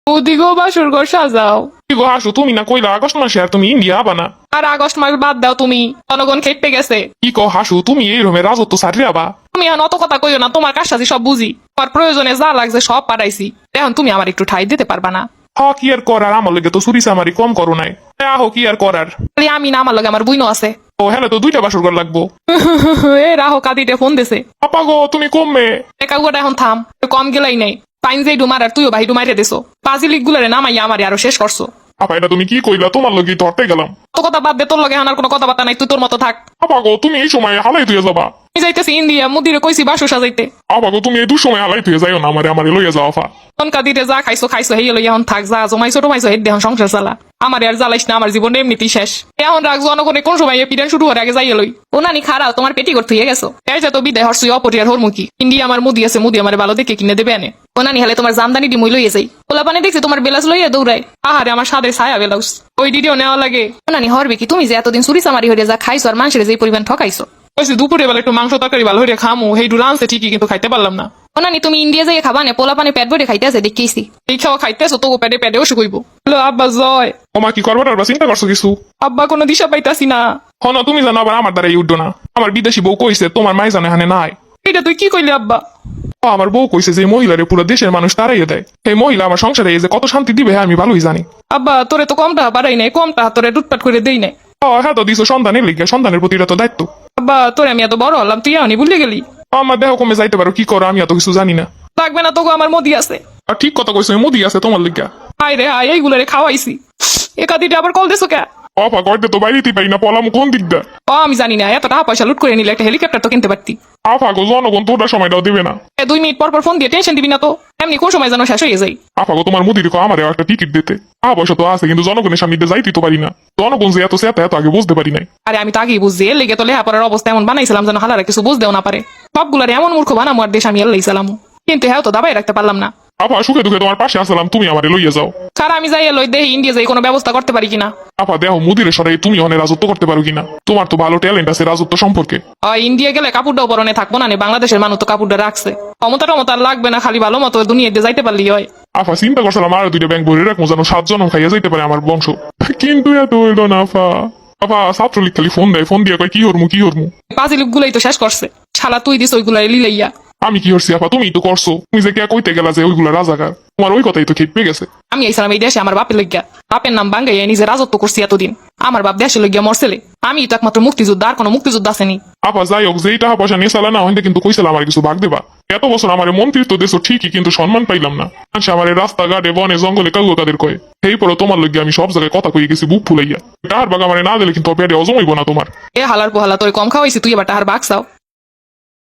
ওদিকেও বাসর ঘর সাজাও। কি গো হাসু, তুমি না কইলা আগস্ট মাসে আর তুমি ইন্ডিয়া আবা না? আর আগস্ট মাস বাদ দাও তুমি, জনগণ খেপে গেছে। কি কো হাসু, তুমি এই রকমের রাজত্ব সারিয়ে আবা? তুমি এখন অত কথা কইও না, তোমার কাজটাছি সব বুঝি, তোমার প্রয়োজনে যা লাগছে সব পাঠাইছি, এখন তুমি আমার একটু ঠাই দিতে পারবা না? কি আর করার, আমার লগে তো চুরি চামারি কম করো নাই। আহো কি আর করার। খালি আমি না, আমার লগে আমার বুইনো আছে। ও হ্যাঁ, তো দুইটা বাসর ঘর লাগবো। এ রাহো কাদিতে ফোন দিছে। আপা গো তুমি কমবে। একাগুয়াটা এখন থাম, কম গেলাই নাই। পাইন যে ডুমার আর তুইও ভাই ডুমাইরে দিছো, পাজিলিক গুলারে নামাইয়া আমারে আরো শেষ করছো। আপা এটা তুমি কি কইলা? তোমার লগে তো হটে গেলাম। তো কথা বাদ দে, তোর লগে এখন আর কোনো কথাবার্তা নাই, তুই তোর মতো থাক। আপা গো তুমি এই সময় হালাই তুই যাবা? আমি যাইতেছি ইন্ডিয়া, মুদিরে কইছি বাসু সাজাইতে। আপা গো তুমি এই দুসময় হালাই তুই যাইও না, আমারে লইয়া যাও আফা। তনকা দিতে যা খাইছো খাইছো, হেই লই এখন থাক, যা জমাইছো টমাইছো হেড দেহন সংসার চালা। আমার আর জ্বালাইস না, আমার জীবন এমনিতেই শেষ। এখন রাখ, জনগণে কোন সময় পিডান শুরু হওয়ার আগে যাইয়ে লই। ও নানি খারাও, তোমার পেটি করতে গেছো। এই যে তো বিদায় হরসুই অপরিয়ার হরমুখী। ইন্ডিয়া আমার মুদি আছে, মুদি আমার ভালো দেখে কিনে দেবে আনে। ও নানি হালে তোমার জামদানি ডিমই লইয়ে যাই। ওলা পানে দেখছি তোমার বেলাস লইয়া দৌড়ায়। আহারে আমার সাদে ছায়া বেলাউস, ওই ডিডিও নেওয়া লাগে। ও নানি হরবে কি, তুমি যে এতদিন চুরি চামারি হইয়া যা খাইছো আর মানুষের যে পরিমাণ ঠকাইছো। ওইসে দুপুরে বেলা একটু মাংস তরকারি ভালো হইয়া খামু, হেই ডু রানছে ঠিকই, কিন্তু খাইতে পারলাম না। ও নানি তুমি ইন্ডিয়া যাইয়ে খাবা না, পোলা পানে পেট ভরে খাইতে আছে দেখেছি। এই খাওয়া খাইতেছো তো পেটে পেটে ওষুধ কইব। হ্যালো আব্বা জয়। ওমা কি করবার আর চিন্তা করছো কিছু? আব্বা কোনো দিশা পাইতাছি না। হন তুমি জানো আবার আমার দ্বারা উঠো না। আমার বিদেশি বউ কইছে তোমার মাই জানে হানে নাই। এটা তুই কি কইলি আব্বা? আমার বউ কইছে যে মহিলারে পুরো দেশের মানুষ তারাইয়ে দেয়। এই মহিলা আমার সংসারে এই যে কত শান্তি দিবে আমি ভালোই জানি। আব্বা তোরে তো কমটা বাড়াই নাই, কমটা তোরে লুটপাট করে দেই নাই। হ্যাঁ তো দিছো সন্তানের লিগে, সন্তানের প্রতি এটা তো দায়িত্ব। আব্বা তোরে আমি এত বড় হলাম, তুই এখনই ভুলে গেলি। আমার দেহ কমে যাইতে পারো, কি করো আমি এত কিছু জানি না। লাগবে না তোকে, আমার মোদি আছে। আর ঠিক কথা কইছো, মুদি আছে তোমার লিগা। হাই রে হাই, এইগুলারে খাওয়াইছি। একাদিটা আবার কল দিছো কে? অফা করতে তো বাইরেতেই পারি না, পলাম কোন দিকটা। আমি জানি না, এত টাকা পয়সা লুট করে নিলে একটা হেলিকপ্টার তো কিনতে পারতি। আফা গো জনগণ তোটা সময়টাও দিবে না। 2 মিনিট পর পর ফোন দিয়ে টেনশন দিবি না তো, এমনি কোন সময় যেন শেষ হয়ে যায়। আফা গো তোমার মুদির আমারও একটা টিকিট দিতে। পয়সা তো আছে, কিন্তু জনগণের সামনে দিয়ে যাইতে তো পারি না। জনগণ যে এত সেটা এত আগে বুঝতে পারি নাই। আরে আমি তো আগেই বুঝছি, এর লেগে তো লেহাপড়ার অবস্থা এমন বানাইছিলাম যেন হালারা কিছু বুঝতেও না পারে। সবগুলার এমন মূর্খ বানামো আর দেশ আমি এলাইছিলাম, কিন্তু হ্যাঁ তো দাবাই রাখতে পারলাম না। আপা সুখে দুঃখে তোমার পাশে আসলাম, তুমি আমারে লইয়া যাও। সারা আমি যাই লই দেহি ইন্ডিয়া যাই কোনো ব্যবস্থা করতে পারি কিনা। আপা দেহ মুদির সরাই তুমি অনেক রাজত্ব করতে পারো কিনা। তোমার তো ভালো ট্যালেন্ট আছে রাজত্ব সম্পর্কে। ইন্ডিয়া গেলে কাপড়টাও পরনে থাকবো না, বাংলাদেশের মানুষ তো কাপড়টা রাখছে। ক্ষমতা টমতা লাগবে না, খালি ভালো মতো দুনিয়াতে যাইতে পারলি হয়। আফা চিন্তা করছিলাম আর 2টা ব্যাংক ভরে রাখবো, যেন 7 জনম খাইয়া যাইতে পারে আমার বংশ। কিন্তু এত হইল না আফা। আফা ছাত্রলীগ খালি ফোন দেয়, ফোন দিয়ে কয় কি হরমু কি হরমু। পাজিলিপ গুলাই তো শেষ করছে, শালা তুই দিস ওইগুলাই লিলাইয়া। আমি কি হরছি আপা? তুমি তো করছো। তুমি যে কে কইতে গেলা যে ওইগুলা রাজাকার, তোমার ওই কথাই তো খেপে গেছে। আমি আইসালাম এই দেশে আমার বাপের লইগা, বাপের নাম বাঙ্গাইয়া নিজে রাজত্ব করছি এতদিন। আমার বাপ দেশে লইগা মরছেলে, আমি তো একমাত্র মুক্তিযোদ্ধা, আর কোনো মুক্তিযোদ্ধা আসেনি। আপা যাই হোক, যেই টাকা পয়সা নিয়ে চালা না হইতে কিন্তু কইছিলাম আমার কিছু ভাগ দেবা। এত বছর আমার মন্ত্রিত্ব দেশ ঠিকই, কিন্তু সম্মান পাইলাম না। আমার রাস্তাঘাটে বনে জঙ্গলে কাউকে কাদের কয়ে। এই পরে তোমার লইগে আমি সব জায়গায় কথা কই গেছি বুক ফুলাইয়া। টাহার বাগ আমার না দিলে কিন্তু পেটে অজমাইব না তোমার। এ হালার পোহালা তোর কম খাওয়াইছি, তুই এবার টাহার বাঘ চাও।